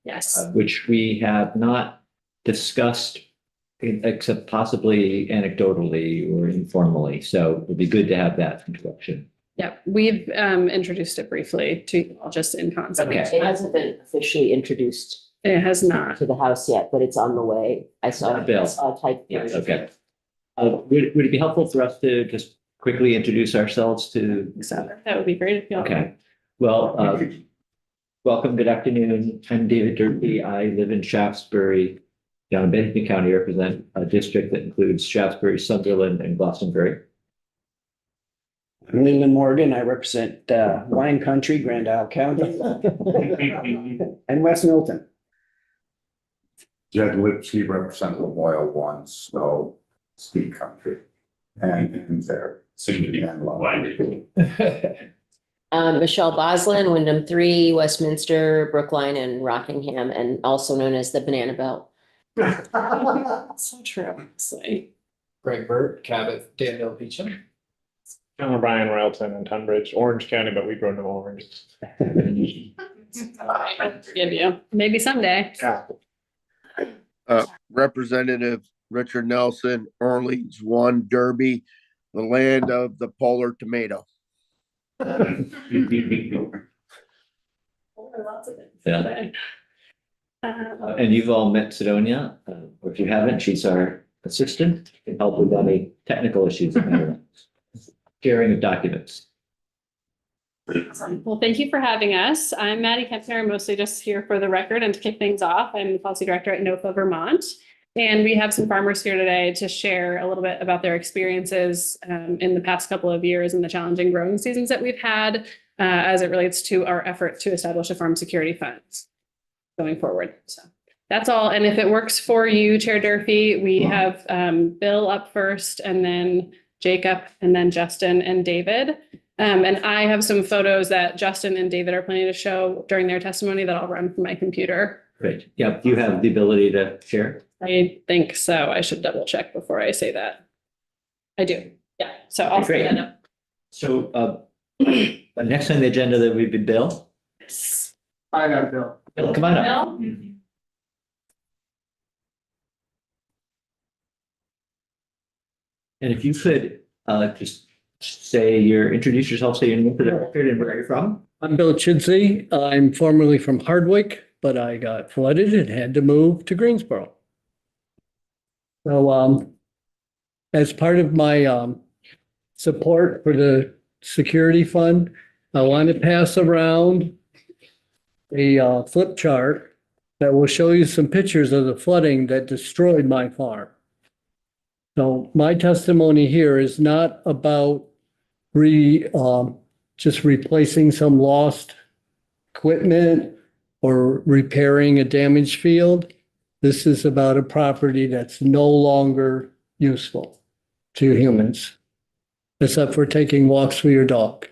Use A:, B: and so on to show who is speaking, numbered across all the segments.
A: Yes.
B: which we have not discussed except possibly anecdotally or informally. So it would be good to have that introduction.
A: Yep, we've introduced it briefly to you all just in concept.
B: Okay.
C: It hasn't been officially introduced
A: It has not.
C: to the House yet, but it's on the way. I saw
B: A bill.
C: a type
B: Yeah,
C: version.
B: okay. Would it be helpful for us to just quickly introduce ourselves to?
A: So that would be great if you all.
B: Okay, well, welcome, good afternoon. I'm David Durkee. I live in Shaftesbury, down in Benton County, represent a district that includes Shaftesbury, Sunderland, and Glastonbury.
D: I'm Leland Morgan. I represent Wine Country, Grand Isle County, and West Milton.
E: Jed Lipsky represents the Loyal Ones, so Ski Country and there.
F: Soon to be winding.
C: Michelle Boslin, Wyndham 3, Westminster, Brookline, and Rockingham, and also known as the Banana Belt.
A: So true, honestly.
G: Greg Burt, Cabot, Daniel Beecham.
F: I'm Brian Railton in Tunbridge, Orange County, but we grow no oranges.
A: Forgive you. Maybe someday.
F: Yeah.
H: Representative Richard Nelson, Orleans 1, Derby, the land of the polar tomato.
B: Yeah.
A: Uh,
B: And you've all met Sidonia, or if you haven't, she's our assistant, can help with any technical issues that may arise. Sharing of documents.
A: Awesome. Well, thank you for having us. I'm Maddie Kempner. I'm mostly just here for the record and to kick things off. I'm the policy director at NOFA Vermont. And we have some farmers here today to share a little bit about their experiences in the past couple of years and the challenging growing seasons that we've had as it relates to our effort to establish a farm security fund going forward. So that's all. And if it works for you, Chair Durfee, we have Bill up first and then Jacob and then Justin and David. And I have some photos that Justin and David are planning to show during their testimony that I'll run from my computer.
B: Great. Yeah, do you have the ability to share?
A: I think so. I should double check before I say that. I do. Yeah. So I'll
B: Great.
A: set that up.
B: So next on the agenda, that would be Bill.
G: I got Bill.
B: Bill, come on up.
A: Bill?
B: And if you could just introduce yourself, say your name for the record and where you're from.
D: I'm Bill Chidsey. I'm formerly from Hardwick, but I got flooded and had to move to Greensboro. So as part of my support for the security fund, I want to pass around a flip chart that will show you some pictures of the flooding that destroyed my farm. So my testimony here is not about just replacing some lost equipment or repairing a damaged field. This is about a property that's no longer useful to humans, except for taking walks with your dog,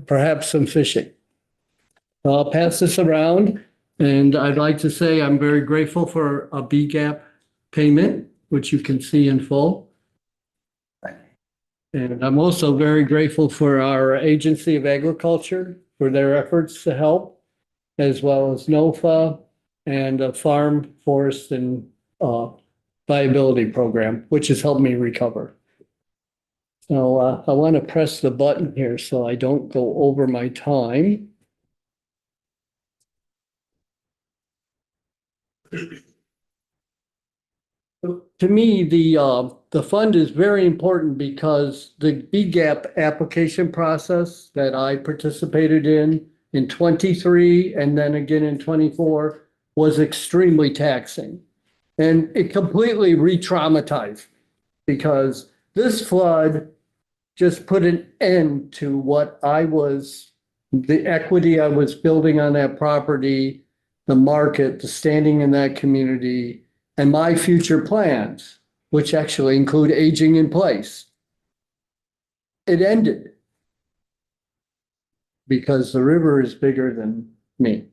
D: perhaps some fishing. I'll pass this around, and I'd like to say I'm very grateful for a BGAP payment, which you can see in full. And I'm also very grateful for our Agency of Agriculture for their efforts to help, as well as NOFA and a Farm, Forest, and Viability Program, which has helped me recover. So I want to press the button here so I don't go over my time. To me, the fund is very important because the BGAP application process that I participated in 23 and then again in 24 was extremely taxing. And it completely re-traumatized because this flood just put an end to what the equity I was building on that property, the market, the standing in that community, and my future plans, which actually include aging in place. It ended because the river is bigger than me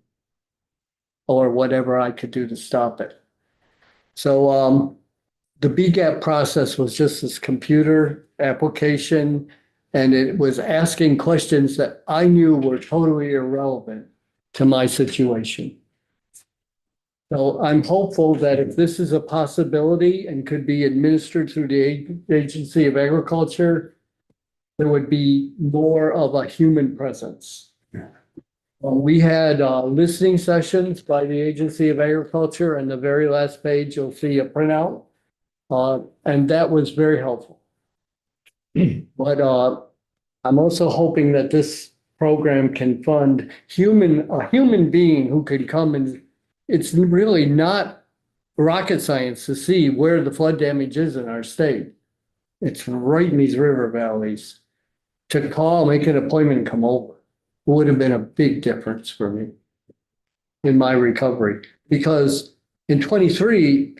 D: or whatever I could do to stop it. So the BGAP process was just this computer application, and it was asking questions that I knew were totally irrelevant to my situation. So I'm hopeful that if this is a possibility and could be administered through the Agency of Agriculture, there would be more of a human presence. We had listening sessions by the Agency of Agriculture, and the very last page, you'll see a printout. And that was very helpful. But I'm also hoping that this program can fund a human being who could come, and it's really not rocket science to see where the flood damage is in our state. It's right in these river valleys. To call, make an appointment, and come over would have been a big difference for me in my recovery. Because in 23,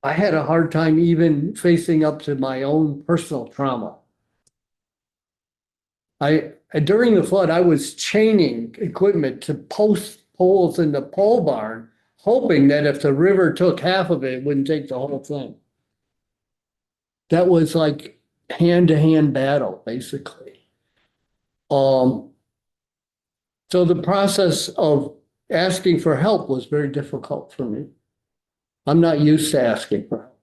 D: I had a hard time even facing up to my own personal trauma. During the flood, I was chaining equipment to post poles in the pole barn, hoping that if the river took half of it, it wouldn't take the whole thing. That was like hand-to-hand battle, basically. So the process of asking for help was very difficult for me. I'm not used to asking for help.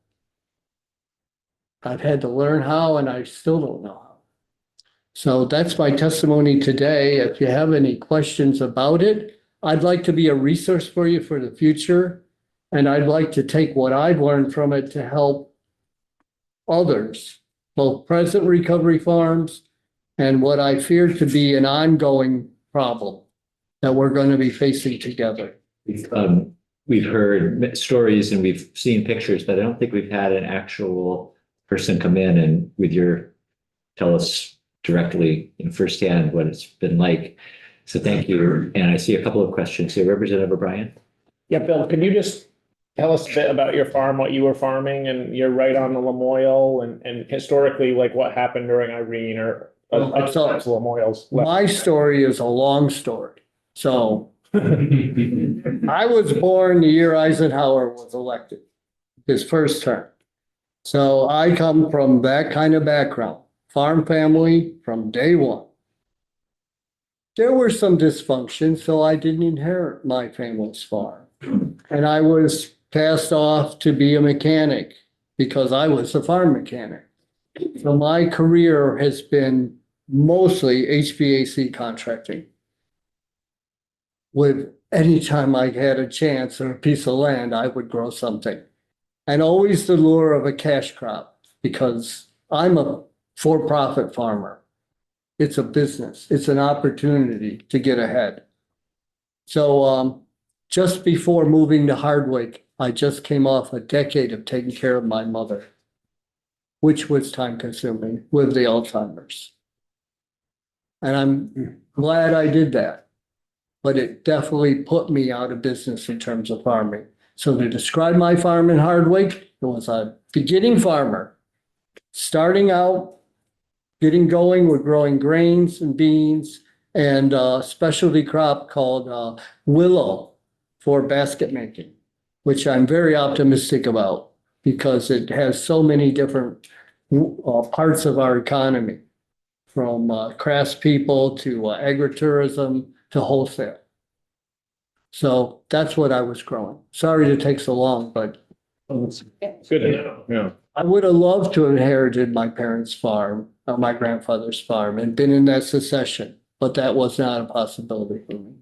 D: I've had to learn how, and I still don't know how. So that's my testimony today. If you have any questions about it, I'd like to be a resource for you for the future. And I'd like to take what I've learned from it to help others, both present recovery farms and what I fear to be an ongoing problem that we're going to be facing together.
B: We've heard stories and we've seen pictures, but I don't think we've had an actual person come in and tell us directly firsthand what it's been like. So thank you. And I see a couple of questions here. Representative O'Brien.
F: Yeah, Bill, can you just tell us a bit about your farm, what you were farming, and you're right on the Lamoille, and historically, like what happened during Irene or Lamoille's?
D: My story is a long story. So I was born the year Eisenhower was elected, his first term. So I come from that kind of background, farm family from day one. There were some dysfunctions, so I didn't inherit my family's farm. And I was passed off to be a mechanic because I was a farm mechanic. So my career has been mostly HVAC contracting. With any time I had a chance or a piece of land, I would grow something. And always the lure of a cash crop, because I'm a for-profit farmer. It's a business. It's an opportunity to get ahead. So just before moving to Hardwick, I just came off a decade of taking care of my mother, which was time-consuming with the Alzheimer's. And I'm glad I did that. But it definitely put me out of business in terms of farming. So to describe my farm in Hardwick, it was a beginning farmer, starting out, getting going with growing grains and beans and a specialty crop called willow for basket making, which I'm very optimistic about because it has so many different parts of our economy, from craftspeople to agritourism to wholesale. So that's what I was growing. Sorry to take so long, but
F: It's good to know, yeah.
D: I would have loved to have inherited my parents' farm, my grandfather's farm, and been in that succession, but that was not a possibility for me.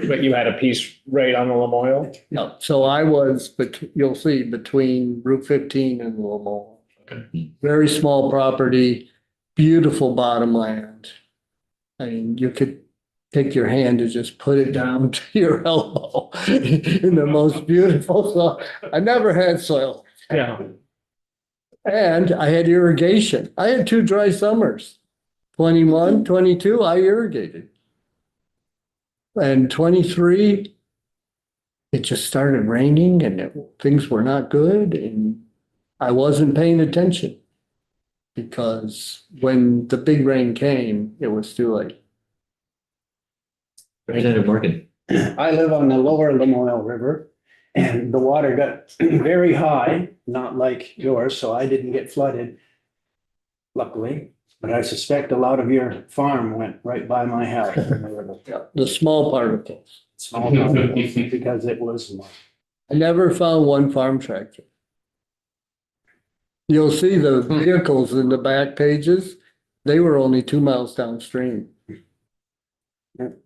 F: But you had a piece right on the Lamoille?
D: No, so I was, but you'll see, between Route 15 and Lamoille.
F: Okay.
D: Very small property, beautiful bottom land. I mean, you could take your hand and just put it down to your elbow in the most beautiful soil. I never had soil.
F: Yeah.
D: And I had irrigation. I had 2 dry summers. 21, 22, I irrigated. And 23, it just started raining and things were not good. And I wasn't paying attention because when the big rain came, it was too late.
B: Representative Morgan.
G: I live on the lower Lamoille River and the water got very high, not like yours, so I didn't get flooded, luckily. But I suspect a lot of your farm went right by my house.
D: The small particles.
G: Small particles, because it was small.
D: I never found one farm tractor. You'll see the vehicles in the back pages. They were only 2 miles downstream.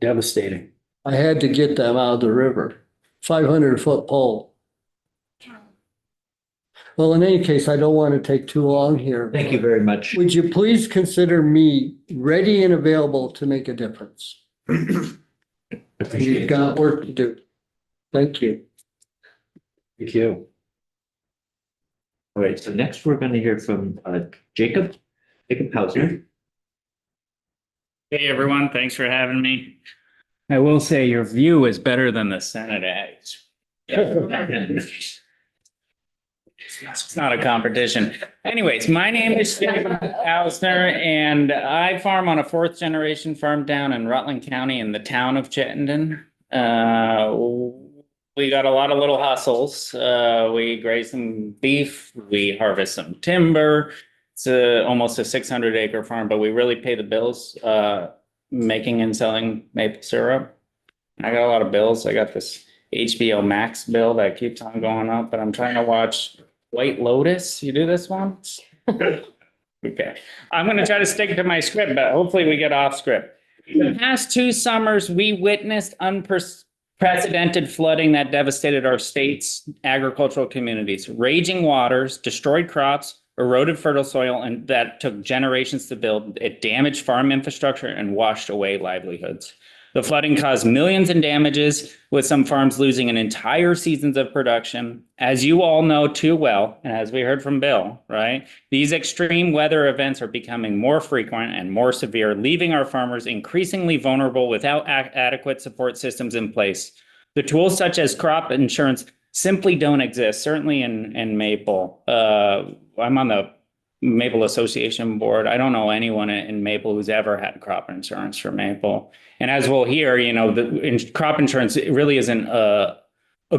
G: Devastating.
D: I had to get them out of the river. 500-foot pole. Well, in any case, I don't want to take too long here.
B: Thank you very much.
D: Would you please consider me ready and available to make a difference? We've got work to do. Thank you.
G: Thank you.
B: All right, so next we're going to hear from Jacob Hauser.
I: Hey, everyone. Thanks for having me. I will say your view is better than the Senate eggs. It's not a competition. Anyways, my name is Jacob Hausner, and I farm on a 4th-generation farm down in Rutland County in the town of Chittenden. We got a lot of little hustles. We graze some beef, we harvest some timber. It's almost a 600-acre farm, but we really pay the bills making and selling maple syrup. I got a lot of bills. I got this HBO Max bill that keeps on going up, but I'm trying to watch White Lotus. You do this one? Okay. I'm going to try to stick to my script, but hopefully we get off script. In the past 2 summers, we witnessed unprecedented flooding that devastated our state's agricultural communities. Raging waters destroyed crops, eroded fertile soil, and that took generations to build. It damaged farm infrastructure and washed away livelihoods. The flooding caused millions in damages, with some farms losing an entire seasons of production. As you all know too well, and as we heard from Bill, right? These extreme weather events are becoming more frequent and more severe, leaving our farmers increasingly vulnerable without adequate support systems in place. The tools such as crop insurance simply don't exist, certainly in Maple. I'm on the Maple Association board. I don't know anyone in Maple who's ever had crop insurance for Maple. And as we'll hear, you know, crop insurance really isn't a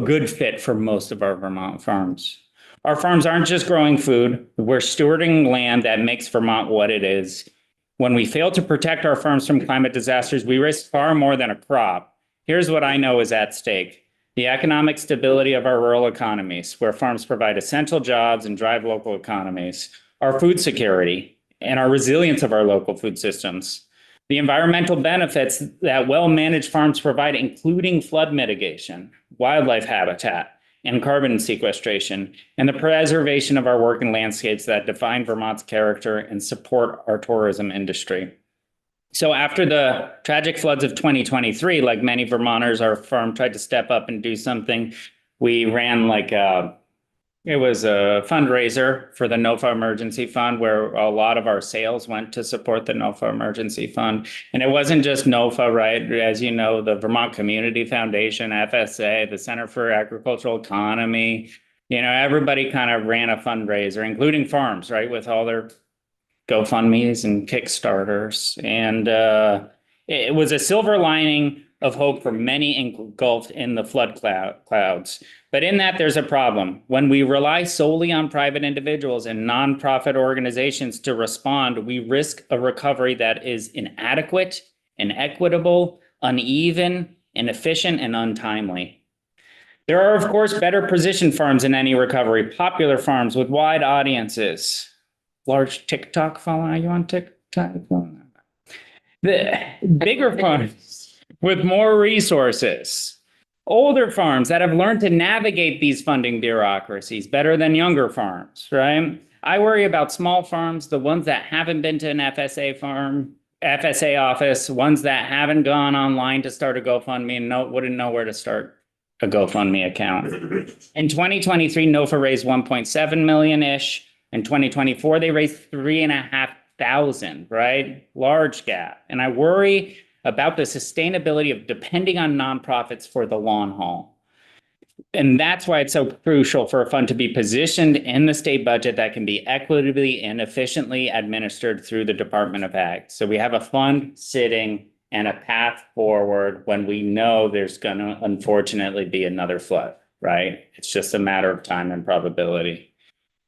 I: good fit for most of our Vermont farms. Our farms aren't just growing food. We're stewarding land that makes Vermont what it is. When we fail to protect our farms from climate disasters, we risk far more than a crop. Here's what I know is at stake: the economic stability of our rural economies, where farms provide essential jobs and drive local economies, our food security, and our resilience of our local food systems. The environmental benefits that well-managed farms provide, including flood mitigation, wildlife habitat, and carbon sequestration, and the preservation of our working landscapes that define Vermont's character and support our tourism industry. So after the tragic floods of 2023, like many Vermonters, our farm tried to step up and do something. We ran it was a fundraiser for the NOFA Emergency Fund, where a lot of our sales went to support the NOFA Emergency Fund. And it wasn't just NOFA, right? As you know, the Vermont Community Foundation, FSA, the Center for Agricultural Economy, you know, everybody kind of ran a fundraiser, including farms, right? With all their GoFundMes and Kickstarters. And it was a silver lining of hope for many engulfed in the flood clouds. But in that, there's a problem. When we rely solely on private individuals and nonprofit organizations to respond, we risk a recovery that is inadequate, inequitable, uneven, inefficient, and untimely. There are, of course, better positioned farms in any recovery, popular farms with wide audiences. Large TikTok following. Are you on TikTok? The bigger farms with more resources. Older farms that have learned to navigate these funding bureaucracies better than younger farms, right? I worry about small farms, the ones that haven't been to an FSA office, ones that haven't gone online to start a GoFundMe and wouldn't know where to start a GoFundMe account. In 2023, NOFA raised 1.7 million-ish. In 2024, they raised 3,500, right? Large gap. And I worry about the sustainability of depending on nonprofits for the long haul. And that's why it's so crucial for a fund to be positioned in the state budget that can be equitably and efficiently administered through the Department of Ag. So we have a fund sitting and a path forward when we know there's going to unfortunately be another flood, right? It's just a matter of time and probability.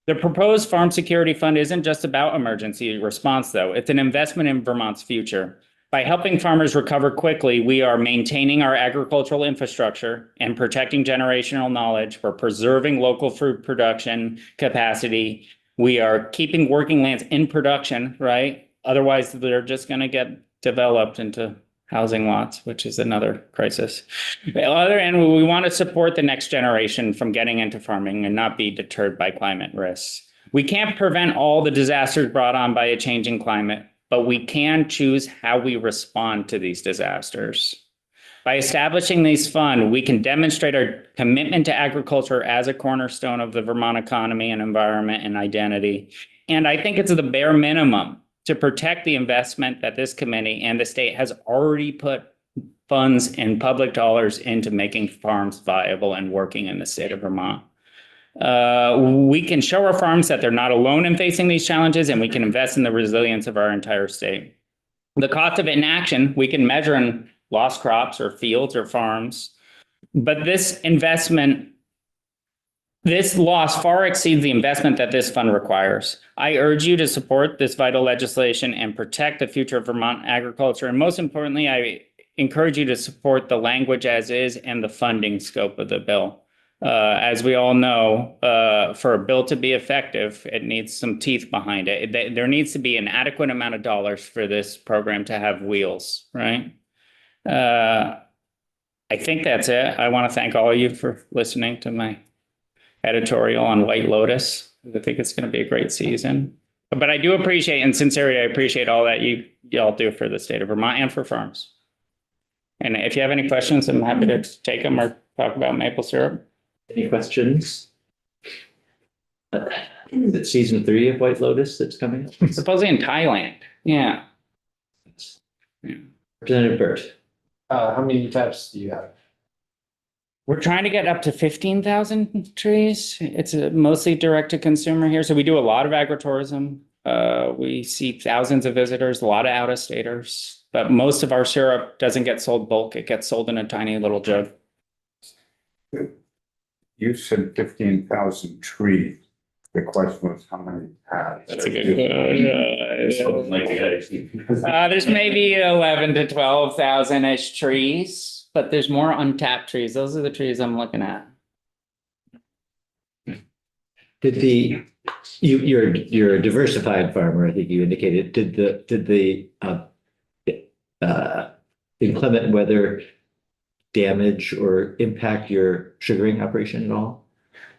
I: The proposed Farm Security Fund isn't just about emergency response, though. It's an investment in Vermont's future. By helping farmers recover quickly, we are maintaining our agricultural infrastructure and protecting generational knowledge. We're preserving local food production capacity. We are keeping working lands in production, right? Otherwise, they're just going to get developed into housing lots, which is another crisis. On the other end, we want to support the next generation from getting into farming and not be deterred by climate risks. We can't prevent all the disasters brought on by a changing climate, but we can choose how we respond to these disasters. By establishing these funds, we can demonstrate our commitment to agriculture as a cornerstone of the Vermont economy and environment and identity. And I think it's the bare minimum to protect the investment that this committee and the state has already put funds and public dollars into making farms viable and working in the state of Vermont. We can show our farms that they're not alone in facing these challenges, and we can invest in the resilience of our entire state. The cost of inaction, we can measure in lost crops or fields or farms, but this loss far exceeds the investment that this fund requires. I urge you to support this vital legislation and protect the future of Vermont agriculture. And most importantly, I encourage you to support the language as is and the funding scope of the bill. As we all know, for a bill to be effective, it needs some teeth behind it. There needs to be an adequate amount of dollars for this program to have wheels, right? I think that's it. I want to thank all of you for listening to my editorial on White Lotus. I think it's going to be a great season. But I do appreciate, and sincerely, I appreciate all that y'all do for the state of Vermont and for farms. And if you have any questions, I'm happy to take them or talk about maple syrup.
B: Any questions? Is it season 3 of White Lotus that's coming up?
I: Supposedly in Thailand. Yeah.
B: Representative Burt.
F: How many types do you have?
I: We're trying to get up to 15,000 trees. It's mostly direct to consumer here. So we do a lot of agritourism. We see thousands of visitors, a lot of out-of-staters, but most of our syrup doesn't get sold bulk. It gets sold in a tiny little jug.
E: You said 15,000 trees. The question was how many have?
I: That's a good question. There's maybe 11 to 12,000-ish trees, but there's more untapped trees. Those are the trees I'm looking at.
B: You're a diversified farmer, I think you indicated. Did the inclement weather damage or impact your sugaring operation at all?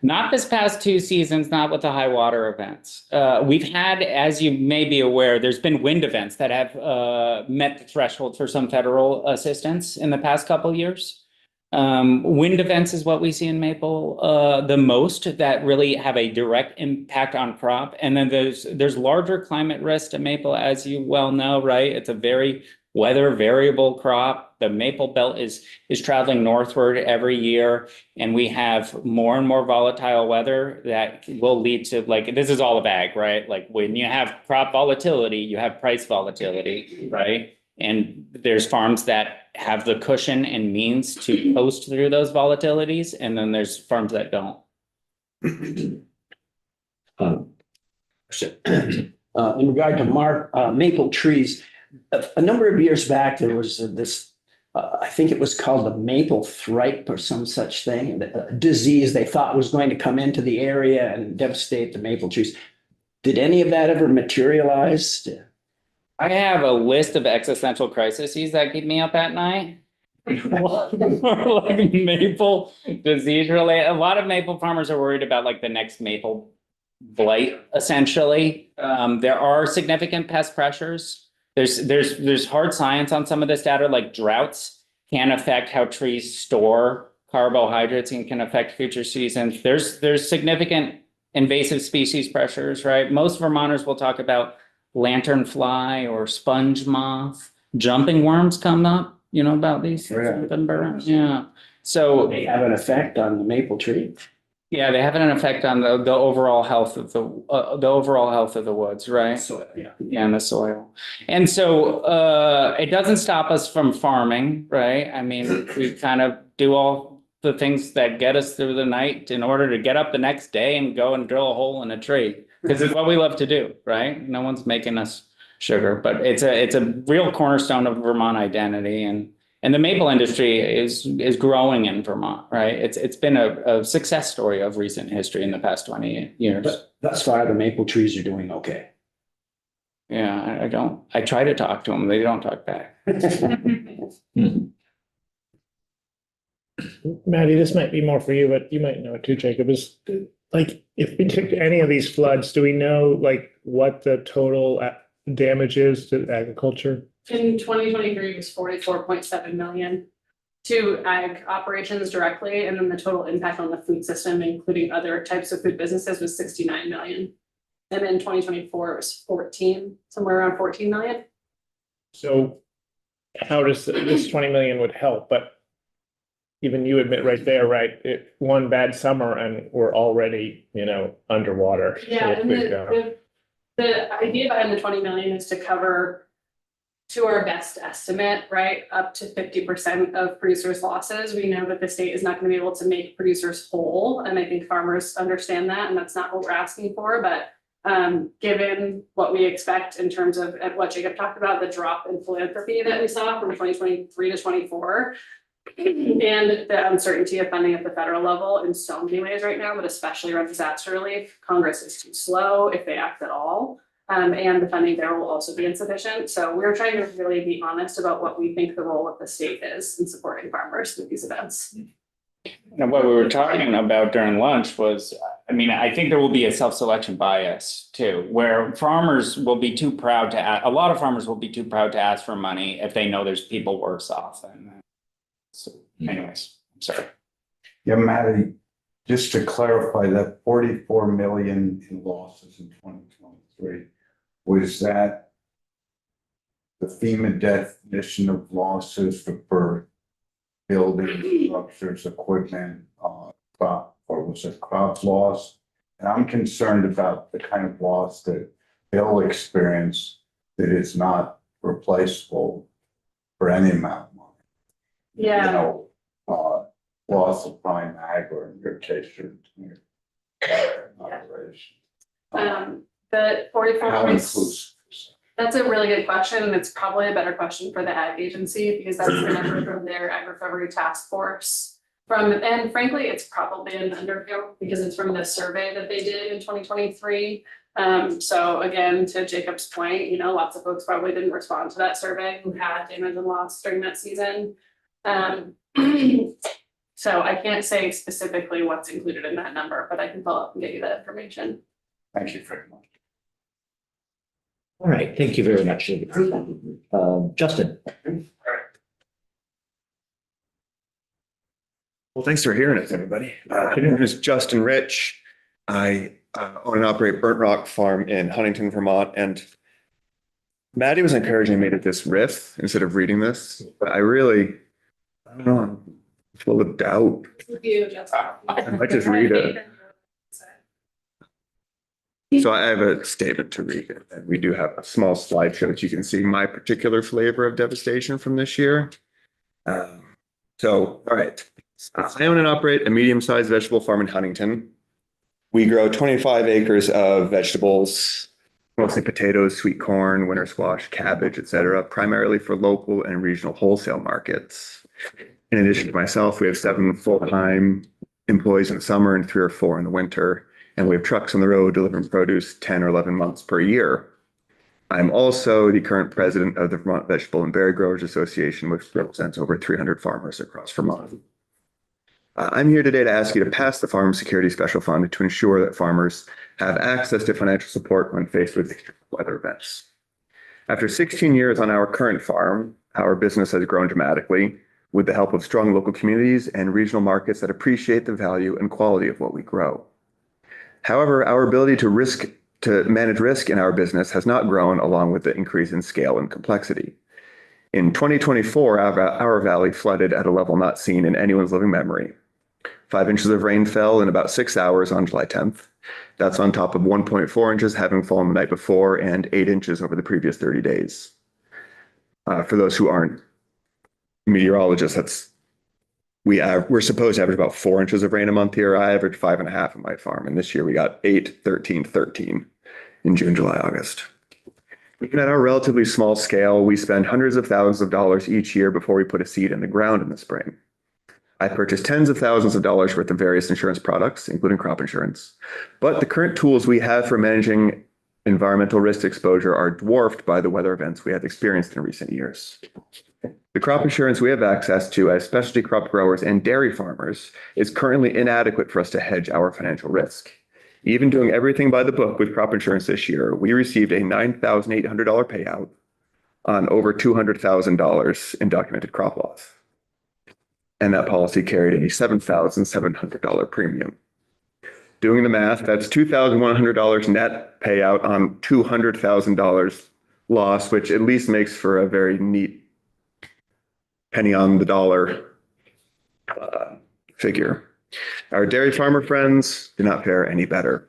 I: Not this past 2 seasons, not with the high water events. We've had, as you may be aware, there's been wind events that have met the threshold for some federal assistance in the past couple of years. Wind events is what we see in maple the most that really have a direct impact on crop. And then there's larger climate risk to maple, as you well know, right? It's a very weather variable crop. The maple belt is traveling northward every year, and we have more and more volatile weather that will lead to, like, this is all of ag, right? Like when you have crop volatility, you have price volatility, right? And there's farms that have the cushion and means to coast through those volatilities, and then there's farms that don't.
G: In regard to maple trees, a number of years back, there was this, I think it was called the maple thripe or some such thing, a disease they thought was going to come into the area and devastate the maple trees. Did any of that ever materialize?
I: I have a list of existential crises that keep me up at night. Like maple disease related. A lot of maple farmers are worried about like the next maple blight, essentially. There are significant pest pressures. There's hard science on some of this data, like droughts can affect how trees store carbohydrates and can affect future seasons. There's significant invasive species pressures, right? Most Vermonters will talk about lanternfly or sponge moth. Jumping worms come up, you know about these? Yeah. So
G: They have an effect on the maple tree.
I: yeah, they have an effect on the overall health of the woods, right?
G: So, yeah.
I: Yeah, and the soil. And so it doesn't stop us from farming, right? I mean, we kind of do all the things that get us through the night in order to get up the next day and go and drill a hole in a tree. Because it's what we love to do, right? No one's making us sugar, but it's a real cornerstone of Vermont identity, and the maple industry is growing in Vermont, right? It's been a success story of recent history in the past 20 years.
G: But thus far, the maple trees are doing okay.
I: Yeah, I try to talk to them, they don't talk back.
F: Maddie, this might be more for you, but you might know it too, Jacob, is like, if we took any of these floods, do we know like what the total damage is to agriculture?
A: In 2023 was 44.7 million to ag operations directly, and then the total impact on the food system, including other types of food businesses, was 69 million. And then 2024 was somewhere around 14 million.
F: So how does this 20 million would help? But even you admit right there, right? One bad summer and we're already, underwater.
A: Yeah, and the idea behind the 20 million is to cover, to our best estimate, right, up to 50% of producers' losses. We know that the state is not going to be able to make producers whole, and I think farmers understand that, and that's not what we're asking for. But given what we expect in terms of what Jacob talked about, the drop in philanthropy that we saw from 2023 to 24, and the uncertainty of funding at the federal level in so many ways right now, but especially around disaster relief, Congress is too slow if they act at all. And the funding there will also be insufficient. So we're trying to really be honest about what we think the role of the state is in supporting farmers through these events.
I: And what we were talking about during lunch was, I think there will be a self-selection bias too, where farmers will be too proud to a lot of farmers will be too proud to ask for money if they know there's people worse off. And so anyways, I'm sorry.
E: Yeah, Maddie, just to clarify, that 44 million in losses in 2023, was that the FEMA definition of losses for buildings, structures, equipment, crop, or was it crop loss? And I'm concerned about the kind of loss that Bill experienced that is not replaceable for any amount of money.
A: Yeah.
E: Loss of prime ag, or in your case, your operation.
A: The 44
E: How
A: points.
E: inclusive?
A: That's a really good question, and it's probably a better question for the ag agency, because that's the number from their ag recovery task force. And frankly, it's probably an undercount because it's from the survey that they did in 2023. So again, to Jacob's point, lots of folks probably didn't respond to that survey who had damage and loss during that season. So I can't say specifically what's included in that number, but I can follow up and get you that information.
E: Thank you very much.
B: All right, thank you very much. Justin.
J: Well, thanks for hearing us, everybody. My name is Justin Rich. I own and operate Burnt Rock Farm in Huntington, Vermont. And Maddie was encouraging me to just riff instead of reading this. But I don't know, I'm full of doubt. I might just read it. So I have a statement to read, and we do have a small slideshow that you can see my particular flavor of devastation from this year. All right. I own and operate a medium-sized vegetable farm in Huntington. We grow 25 acres of vegetables, mostly potatoes, sweet corn, winter squash, cabbage, etc., primarily for local and regional wholesale markets. In addition to myself, we have 7 full-time employees in the summer and 3 or 4 in the winter. And we have trucks on the road delivering produce 10 or 11 months per year. I'm also the current president of the Vermont Vegetable and Berry Growers Association, which represents over 300 farmers across Vermont. I'm here today to ask you to pass the Farm Security Special Fund to ensure that farmers have access to financial support when faced with extreme weather events. After 16 years on our current farm, our business has grown dramatically with the help of strong local communities and regional markets that appreciate the value and quality of what we grow. However, our ability to manage risk in our business has not grown along with the increase in scale and complexity. In 2024, our valley flooded at a level not seen in anyone's living memory. 5 inches of rain fell in about 6 hours on July 10th. That's on top of 1.4 inches having fallen the night before and 8 inches over the previous 30 days. For those who aren't meteorologists, that's we're supposed to average about 4 inches of rain a month here. I average 5.5 on my farm, and this year we got 8, 13, 13 in June, July, August. Even at our relatively small scale, we spend hundreds of thousands of dollars each year before we put a seed in the ground in the spring. I purchased tens of thousands of dollars worth of various insurance products, including crop insurance. But the current tools we have for managing environmental risk exposure are dwarfed by the weather events we have experienced in recent years. The crop insurance we have access to as specialty crop growers and dairy farmers is currently inadequate for us to hedge our financial risk. Even doing everything by the book with crop insurance this year, we received a $9,800 payout on over $200,000 in documented crop loss. And that policy carried a $7,700 premium. Doing the math, that's $2,100 net payout on $200,000 loss, which at least makes for a very neat penny on the dollar figure. Our dairy farmer friends do not fare any better.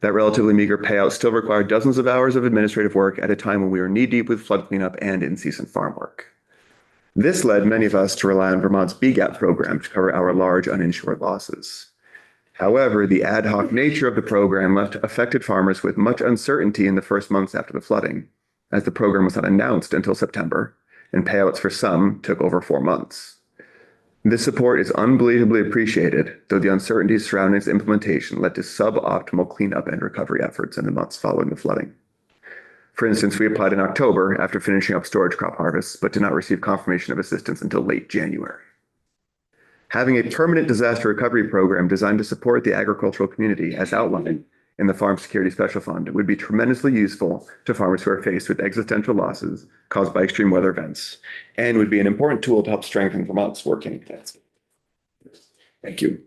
J: That relatively meager payout still required dozens of hours of administrative work at a time when we were knee-deep with flood cleanup and in-season farm work. This led many of us to rely on Vermont's BGAP program to cover our large uninsured losses. However, the ad hoc nature of the program left affected farmers with much uncertainty in the first months after the flooding, as the program was not announced until September, and payouts for some took over 4 months. This support is unbelievably appreciated, though the uncertainties surrounding its implementation led to suboptimal cleanup and recovery efforts in the months following the flooding. For instance, we applied in October after finishing up storage crop harvests, but did not receive confirmation of assistance until late January. Having a permanent disaster recovery program designed to support the agricultural community, as outlined in the Farm Security Special Fund, would be tremendously useful to farmers who are faced with existential losses caused by extreme weather events, and would be an important tool to help strengthen Vermont's working landscape. Thank you.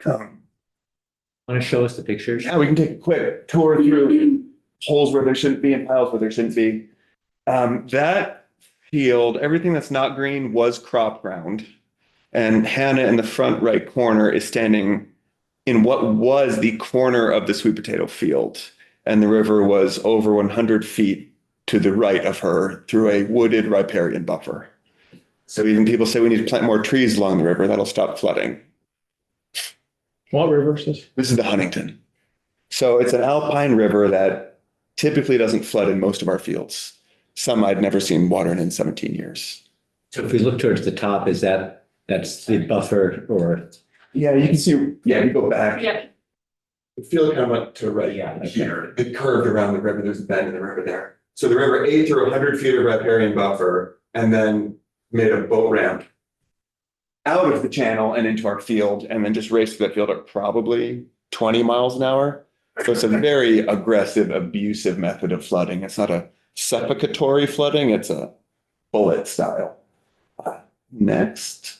B: Want to show us the pictures?
J: Yeah, we can take a quick tour through holes where there shouldn't be and piles where there shouldn't be. That field, everything that's not green was crop ground. And Hannah in the front right corner is standing in what was the corner of the sweet potato field. And the river was over 100 feet to the right of her through a wooded riparian buffer. So even people say we need to plant more trees along the river, that'll stop flooding.
F: What river is this?
J: This is the Huntington. So it's an alpine river that typically doesn't flood in most of our fields. Some I'd never seen water in 17 years.
B: So if we look towards the top, that's the buffer or?
J: Yeah, you can see, yeah, you go back.
A: Yeah.
J: The field kind of went to right here. It curved around the river. There's a bend in the river there. So the river ate through 100 feet of riparian buffer and then made a boat ramp out of the channel and into our field, and then just raced through that field at probably 20 miles an hour. So it's a very aggressive, abusive method of flooding. It's not a suffocatory flooding, it's a bullet style. Next.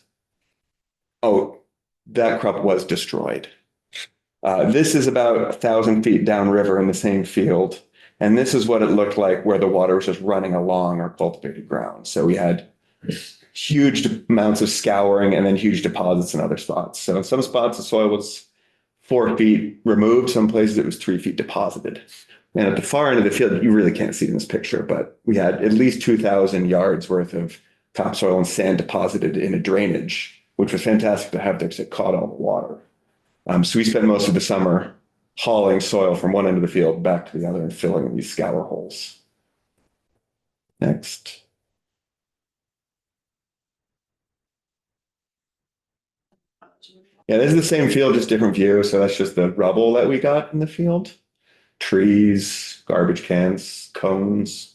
J: Oh, that crop was destroyed. This is about 1,000 feet downriver in the same field. And this is what it looked like where the water was just running along our cultivated ground. So we had huge amounts of scouring and then huge deposits in other spots. So in some spots, the soil was 4 feet removed. Some places it was 3 feet deposited. And at the far end of the field, you really can't see it in this picture, but we had at least 2,000 yards worth of topsoil and sand deposited in a drainage, which was fantastic to have there because it caught all the water. So we spent most of the summer hauling soil from one end of the field back to the other and filling these scour holes. Next. Yeah, this is the same field, just different view. So that's just the rubble that we got in the field. Trees, garbage cans, cones.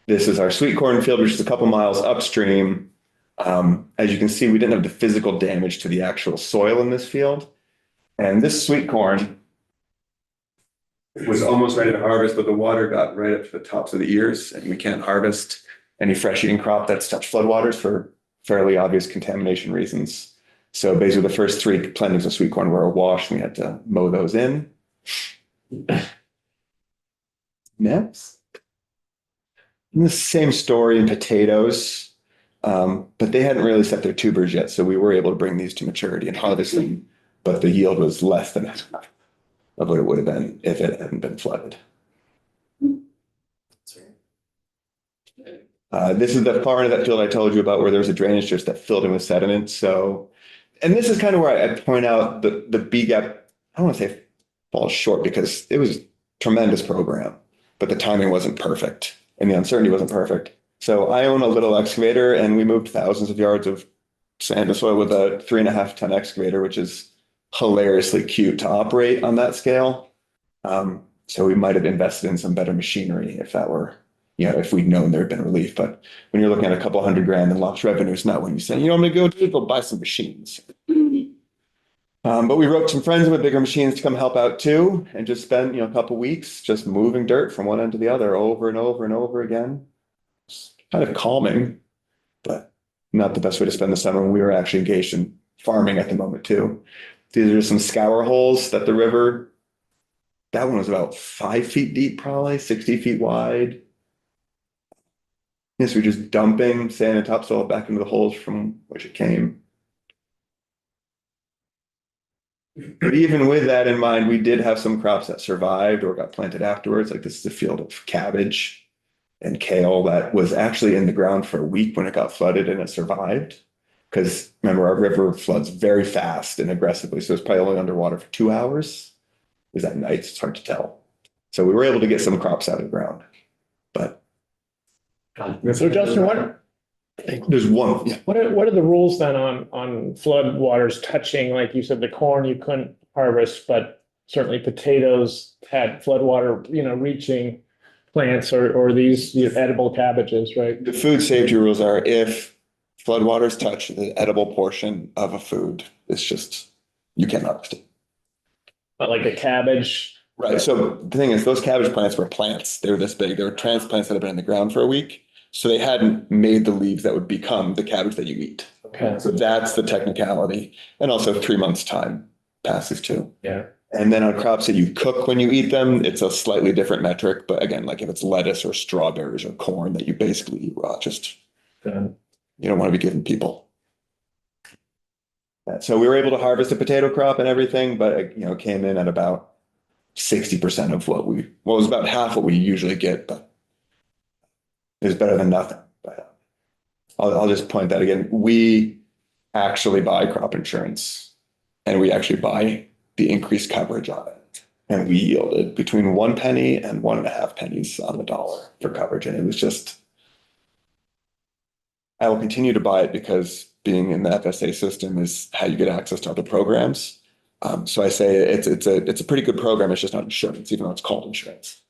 J: This is our sweet corn field, which is a couple miles upstream. As you can see, we didn't have the physical damage to the actual soil in this field. And this sweet corn was almost ready to harvest, but the water got right up to the tops of the ears, and we can't harvest any fresh eating crop that's touched floodwaters for fairly obvious contamination reasons. So basically the first 3 plantings of sweet corn were awash, and we had to mow those in. Next. And the same story in potatoes, but they hadn't really set their tubers yet, so we were able to bring these to maturity and harvest them, but the yield was less than half of what it would have been if it hadn't been flooded. This is the far end of that field I told you about where there's a drainage ditch that filled in with sediment. So, and this is kind of where I point out the B gap, I don't want to say falls short because it was a tremendous program, but the timing wasn't perfect and the uncertainty wasn't perfect. So I own a little excavator and we moved thousands of yards of sand and soil with a 3.5 ton excavator, which is hilariously cute to operate on that scale. So we might have invested in some better machinery if that were, if we'd known there'd been relief. But when you're looking at a couple $100,000 in lost revenue, it's not when you say, I'm going to go buy some machines. But we roped some friends with bigger machines to come help out too, and just spend, a couple weeks just moving dirt from one end to the other over and over and over again. It's kind of calming, but not the best way to spend the summer when we were actually engaged in farming at the moment too. These are some scour holes that the river, that one was about 5 feet deep, probably 60 feet wide. Yes, we're just dumping sand and topsoil back into the holes from which it came. But even with that in mind, we did have some crops that survived or got planted afterwards. Like this is a field of cabbage and kale that was actually in the ground for a week when it got flooded and it survived. Because remember, our river floods very fast and aggressively. So it's probably only underwater for 2 hours. Because at night, it's hard to tell. So we were able to get some crops out of the ground. But
F: So Justin,
J: there's one. Yeah.
F: what are the rules then on flood waters touching, like you said, the corn you couldn't harvest, but certainly potatoes had flood water, reaching plants or these edible cabbages, right?
J: The food safety rules are if floodwaters touch the edible portion of a food, it's just, you can't harvest it.
F: But like a cabbage.
J: Right. So the thing is, those cabbage plants were plants. They were this big. They were transplants that had been in the ground for a week. So they hadn't made the leaves that would become the cabbage that you eat.
F: Okay.
J: So that's the technicality. And also 3 months time passes too.
F: Yeah.
J: And then on crops that you cook when you eat them, it's a slightly different metric. But again, like if it's lettuce or strawberries or corn that you basically eat raw, just you don't want to be giving people. So we were able to harvest a potato crop and everything, but it came in at about 60% of what was about half what we usually get, but it was better than nothing. But I'll just point that again. We actually buy crop insurance and we actually buy the increased coverage on it. And we yielded between 1 penny and 1.5 pennies on the dollar for coverage. And it was just, I will continue to buy it because being in the FSA system is how you get access to other programs. So I say it's a pretty good program. It's just not insurance, even though it's called insurance.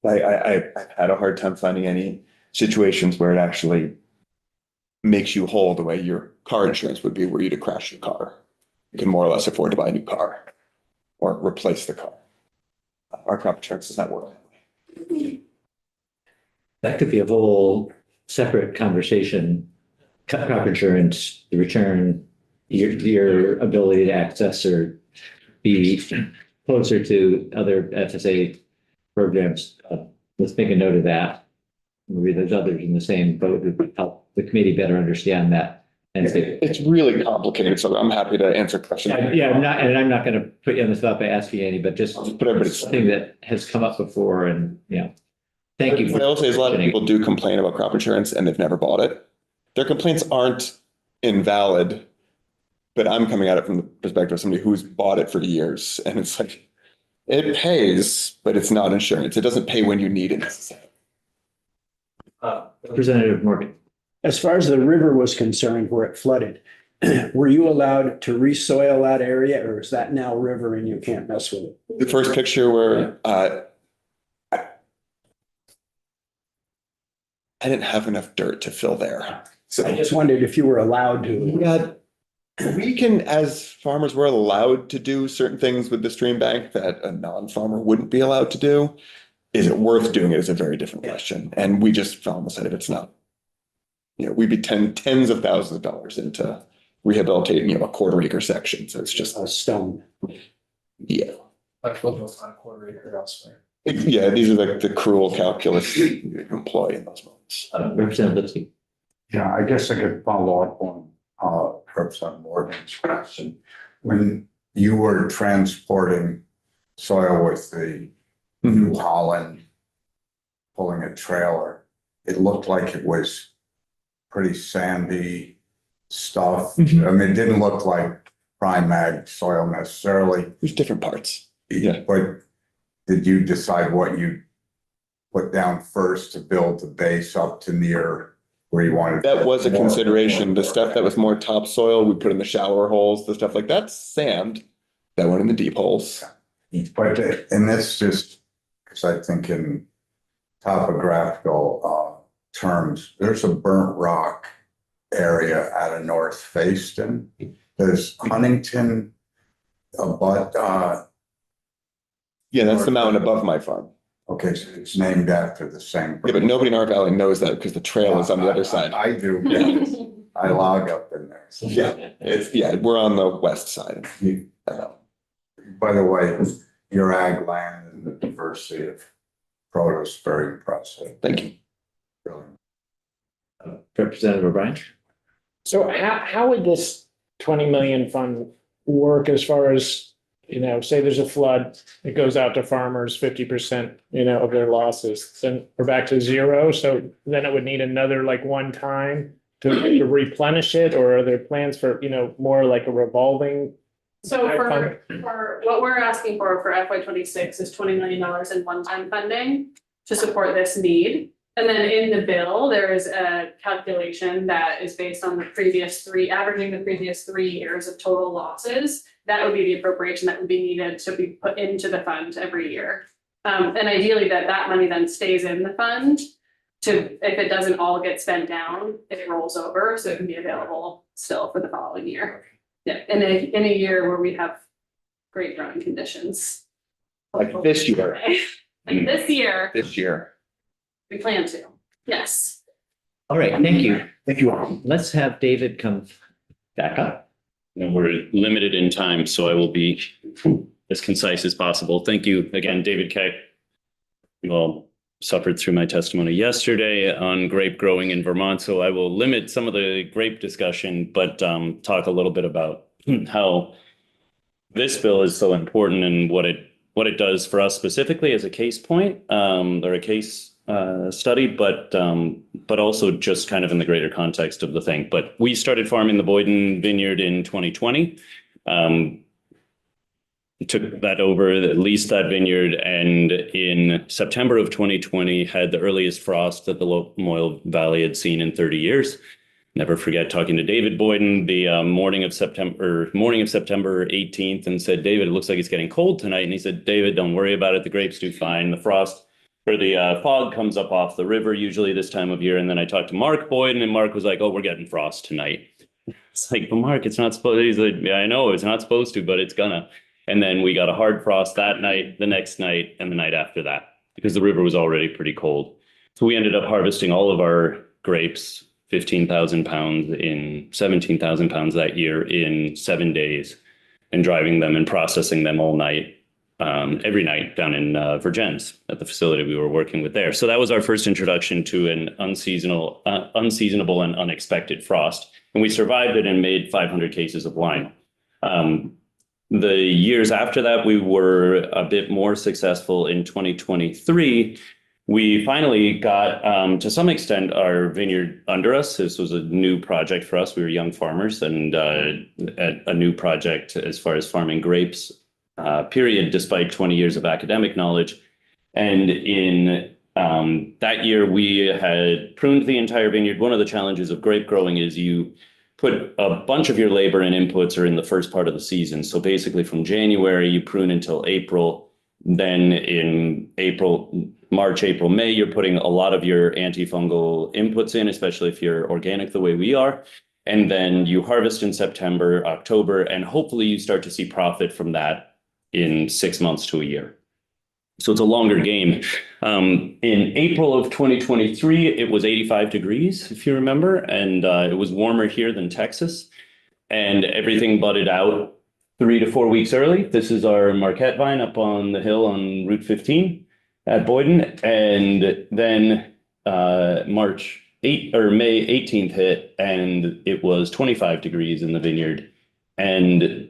J: I've had a hard time finding any situations where it actually makes you whole the way your car insurance would be were you to crash your car. You can more or less afford to buy a new car or replace the car. Our crop insurance does not work that way.
B: That could be a whole separate conversation. Crop insurance, the return, your ability to access or be closer to other FSA programs. Let's make a note of that. Maybe there's others in the same boat who could help the committee better understand that. And say,
J: it's really complicated, so I'm happy to answer questions.
B: Yeah, I'm not going to put you on the spot by asking any, but just something that has come up before, and thank you.
J: What I will say is a lot of people do complain about crop insurance and they've never bought it. Their complaints aren't invalid, but I'm coming at it from the perspective of somebody who's bought it for years, and it's like it pays, but it's not insurance. It doesn't pay when you need it necessarily.
B: Representative Morgan.
G: As far as the river was concerned, where it flooded, were you allowed to resoil that area, or is that now river and you can't mess with it?
J: The first picture where I didn't have enough dirt to fill there. So
G: I just wondered if you were allowed to.
J: Yeah, we can, as farmers, we're allowed to do certain things with the stream bank that a non-farmer wouldn't be allowed to do. Is it worth doing it is a very different question. And we just fell on the side of it's not. We'd be tens of thousands of dollars into rehabilitating, a 1/4 acre section. So it's just
G: a stone.
J: Yeah.
F: On a 1/4 acre elsewhere.
J: Yeah, these are the cruel calculus you employ in those moments.
B: Representative Lipsky.
E: Yeah, I guess I could follow up on Representative Morgan's question. When you were transporting soil with the New Holland, pulling a trailer, it looked like it was pretty sandy stuff.
J: Mhm.
E: I mean, it didn't look like prime ag soil necessarily,
J: There's different parts. Yeah.
E: but did you decide what you put down first to build the base up to near where you wanted?
J: That was a
E: more-
J: consideration. The stuff that was more topsoil, we put in the shower holes, the stuff like that's sand. That went in the deep holes.
E: But, and that's just, because I think in topographical terms, there's a burnt rock area out of North Facein. There's Huntington, but,
J: Yeah, that's the mountain above my farm.
E: okay, so it's named after the same.
J: Yeah, but nobody in our valley knows that because the trail is on the other side.
E: I do, because I log up in there.
J: Yeah, we're on the west side.
E: By the way, your ag land and the diversity of produce, very impressive.
J: Thank you.
E: Really.
B: Representative O'Brien?
F: So how would this 20 million fund work as far as, say there's a flood, it goes out to farmers 50%, of their losses, then we're back to zero. So then it would need another like one time to replenish it, or are there plans for, more like a revolving?
A: So for what we're asking for FY 26 is $20 million in one-time funding to support this need. And then in the bill, there is a calculation that is based on averaging the previous 3 years of total losses. That would be the appropriation that would be needed to be put into the fund every year. And ideally that money then stays in the fund if it doesn't all get spent down, it rolls over, so it can be available still for the following year. Yeah, in a year where we have great growing conditions.
J: Like this year.
A: Like this year,
J: This year.
A: we plan to, yes.
B: All right, thank you. Thank you all. Let's have David come back up.
K: And we're limited in time, so I will be as concise as possible. Thank you again, David Kay. You all suffered through my testimony yesterday on grape growing in Vermont, so I will limit some of the grape discussion, but talk a little bit about how this bill is so important and what it does for us specifically as a case point or a case study, but also just kind of in the greater context of the thing. But we started farming the Boyden Vineyard in 2020. Took that over, leased that vineyard, and in September of 2020 had the earliest frost that the Moyle Valley had seen in 30 years. Never forget talking to David Boyden the morning of September 18th and said, David, it looks like it's getting cold tonight. And he said, David, don't worry about it. The grapes do fine. The frost or the fog comes up off the river usually this time of year. And then I talked to Mark Boyden and Mark was like, oh, we're getting frost tonight. It's like, but Mark, it's not supposed to. He's like, yeah, I know it's not supposed to, but it's gonna. And then we got a hard frost that night, the next night, and the night after that, because the river was already pretty cold. So we ended up harvesting all of our grapes, 15,000 pounds in 17,000 pounds that year in 7 days, and driving them and processing them all night, every night down in Vergennes at the facility we were working with there. So that was our first introduction to an unseasonable and unexpected frost. And we survived it and made 500 cases of wine. The years after that, we were a bit more successful. In 2023, we finally got, to some extent, our vineyard under us. This was a new project for us. We were young farmers and a new project as far as farming grapes, period, despite 20 years of academic knowledge. And in that year, we had pruned the entire vineyard. One of the challenges of grape growing is you put a bunch of your labor and inputs are in the first part of the season. So basically from January, you prune until April. Then in March, April, May, you're putting a lot of your antifungal inputs in, especially if you're organic the way we are. And then you harvest in September, October, and hopefully you start to see profit from that in 6 months to a year. So it's a longer game. In April of 2023, it was 85 degrees, if you remember, and it was warmer here than Texas, and everything budded out 3 to 4 weeks early. This is our Marquette vine up on the hill on Route 15 at Boyden, and then May 18th hit, and it was 25 degrees in the vineyard, and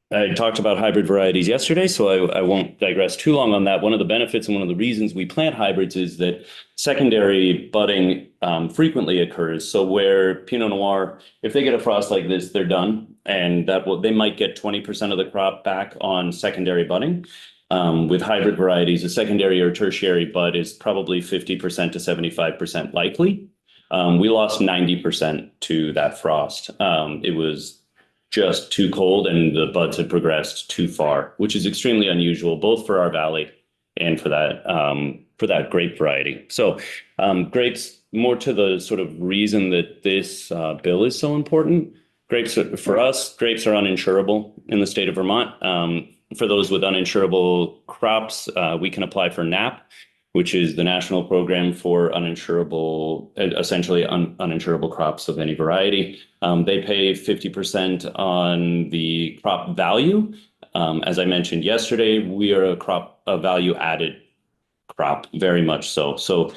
K: I talked about hybrid varieties yesterday, so I won't digress too long on that. One of the benefits and one of the reasons we plant hybrids is that secondary budding frequently occurs. So where Pinot Noir, if they get a frost like this, they're done. And they might get 20% of the crop back on secondary budding. With hybrid varieties, a secondary or tertiary bud is probably 50% to 75% likely. We lost 90% to that frost. It was just too cold and the buds had progressed too far, which is extremely unusual, both for our valley and for that grape variety. So grapes, more to the sort of reason that this bill is so important. Grapes, for us, grapes are uninsurable in the state of Vermont. For those with uninsurable crops, we can apply for NAP, which is the national program for essentially uninsurable crops of any variety. They pay 50% on the crop value. As I mentioned yesterday, we are a value added crop, very much so. So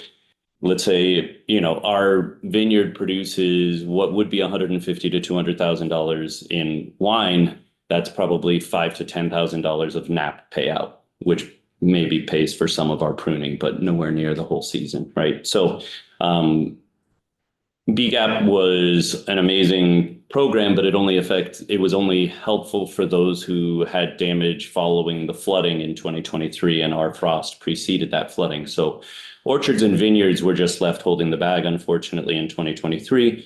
K: let's say, our vineyard produces what would be $150,000 to $200,000 in wine. That's probably $5,000 to $10,000 of NAP payout, which maybe pays for some of our pruning, but nowhere near the whole season, right? So BGAP was an amazing program, but it was only helpful for those who had damage following the flooding in 2023, and our frost preceded that flooding. So orchards and vineyards were just left holding the bag, unfortunately, in 2023.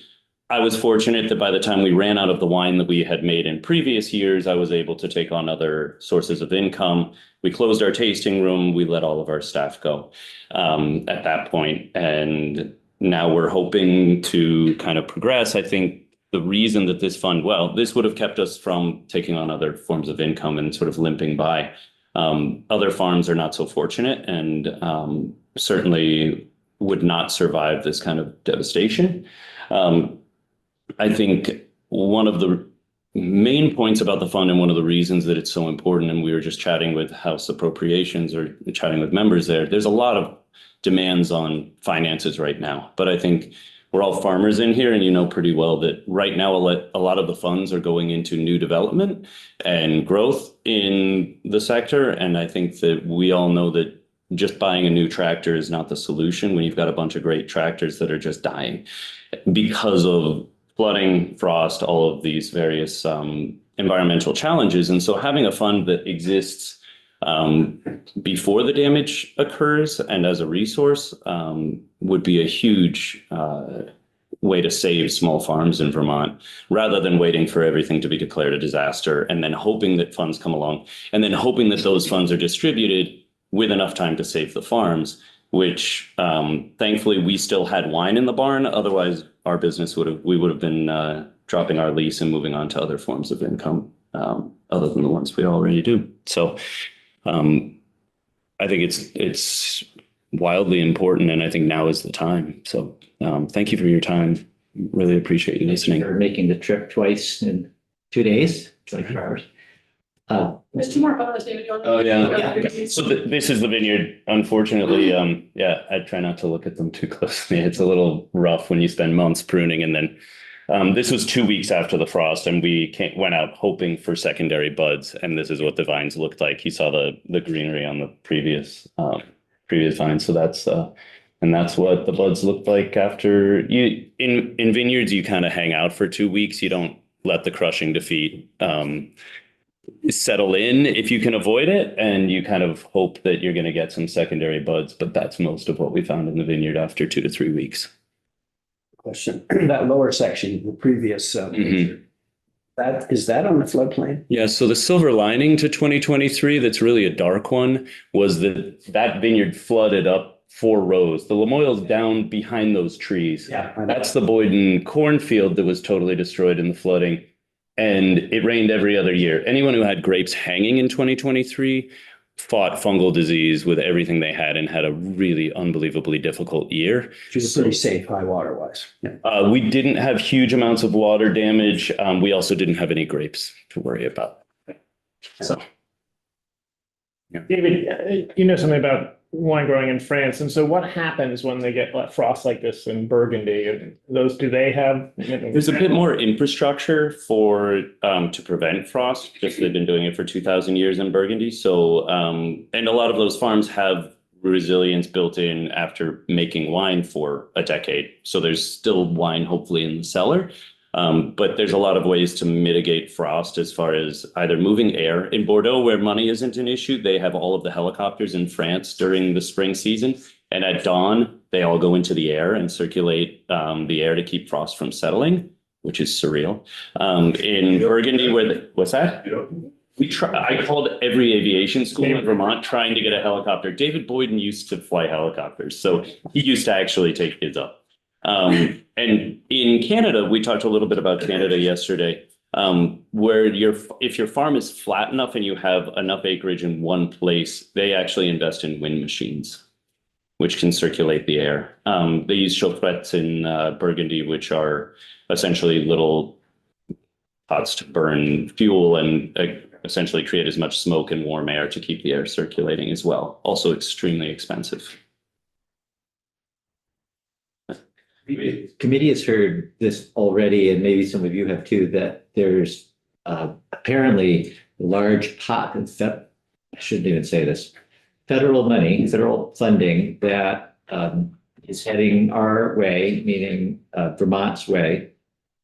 K: I was fortunate that by the time we ran out of the wine that we had made in previous years, I was able to take on other sources of income. We closed our tasting room. We let all of our staff go at that point. And now we're hoping to kind of progress. I think the reason that this fund, this would have kept us from taking on other forms of income and sort of limping by. Other farms are not so fortunate and certainly would not survive this kind of devastation. I think one of the main points about the fund and one of the reasons that it's so important, and we were just chatting with House Appropriations or chatting with members there's a lot of demands on finances right now. But I think we're all farmers in here, and you know pretty well that right now a lot of the funds are going into new development and growth in the sector. And I think that we all know that just buying a new tractor is not the solution when you've got a bunch of great tractors that are just dying because of flooding, frost, all of these various environmental challenges. And so having a fund that exists before the damage occurs and as a resource would be a huge way to save small farms in Vermont, rather than waiting for everything to be declared a disaster and then hoping that funds come along and then hoping that those funds are distributed with enough time to save the farms, which thankfully we still had wine in the barn. Otherwise, our business we would have been dropping our lease and moving on to other forms of income other than the ones we already do. So I think it's wildly important, and I think now is the time. So thank you for your time. Really appreciate you listening.
B: For making the trip twice in 2 days, 24 hours.
A: There's two more photos, David.
K: Oh, yeah. So this is the vineyard. Unfortunately, I try not to look at them too closely. It's a little rough when you spend months pruning. And then this was 2 weeks after the frost, and we went out hoping for secondary buds. And this is what the vines looked like. You saw the greenery on the previous vines. So that's what the buds looked like after in vineyards. You kind of hang out for 2 weeks. You don't let the crushing defeat settle in if you can avoid it, and you kind of hope that you're going to get some secondary buds, but that's most of what we found in the vineyard after 2 to 3 weeks.
G: Question, that lower section, the previous, is that on the floodplain?
K: Yeah, so the silver lining to 2023, that's really a dark one, was that vineyard flooded up 4 rows. The Lamoille's down behind those trees.
G: Yeah.
K: That's the Boyden cornfield that was totally destroyed in the flooding. And it rained every other year. Anyone who had grapes hanging in 2023 fought fungal disease with everything they had and had a really unbelievably difficult year.
G: Which is pretty safe high water wise. Yeah.
K: We didn't have huge amounts of water damage. We also didn't have any grapes to worry about. So,
F: David, you know something about wine growing in France. And so what happens when they get like frost like this in Burgundy? And those, do they have?
K: There's a bit more infrastructure for to prevent frost, just they've been doing it for 2,000 years in Burgundy. So and a lot of those farms have resilience built in after making wine for a decade. So there's still wine hopefully in the cellar. But there's a lot of ways to mitigate frost as far as either moving air. In Bordeaux, where money isn't an issue, they have all of the helicopters in France during the spring season. And at dawn, they all go into the air and circulate the air to keep frost from settling, which is surreal. In Burgundy, what's that? I called every aviation school in Vermont trying to get a helicopter. David Boyden used to fly helicopters, so he used to actually take kids up. And in Canada, we talked a little bit about Canada yesterday, where if your farm is flat enough and you have enough acreage in one place, they actually invest in wind machines, which can circulate the air. They use chaufferettes in Burgundy, which are essentially little pots to burn fuel and essentially create as much smoke and warm air to keep the air circulating as well. Also extremely expensive.
B: Committee has heard this already, and maybe some of you have too, that there's apparently a large pot of, I shouldn't even say this, federal money, federal funding that is heading our way, meaning Vermont's way,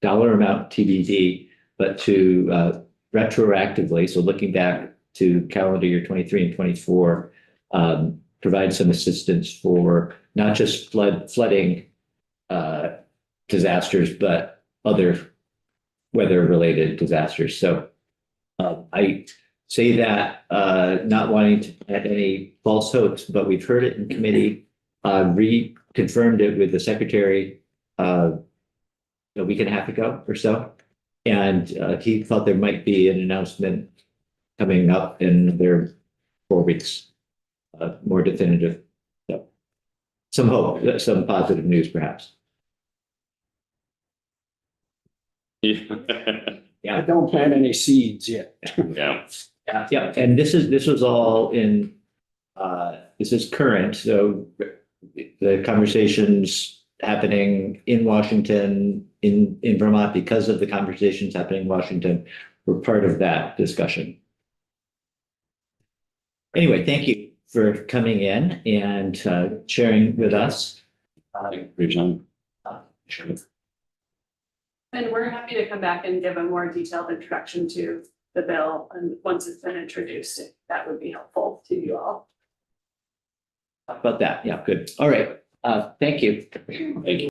B: dollar amount TBD, but to retroactively, so looking back to calendar year 23 and 24, provide some assistance for not just flooding disasters, but other weather-related disasters. So I say that not wanting to add any false hopes, but we've heard it in committee, reconfirmed it with the secretary a week and a half ago or so. And he thought there might be an announcement coming up in their 4 weeks, more definitive. So some hope, some positive news, perhaps.
G: I don't plant any seeds yet.
K: Yeah.
B: Yeah, and this was all in, this is current, so the conversations happening in Washington, in Vermont, because of the conversations happening in Washington, were part of that discussion. Anyway, thank you for coming in and sharing with us.
A: And we're happy to come back and give a more detailed introduction to the bill, and once it's been introduced, that would be helpful to you all.
B: Talk about that. Yeah, good. All right. Thank you.
K: Thank you.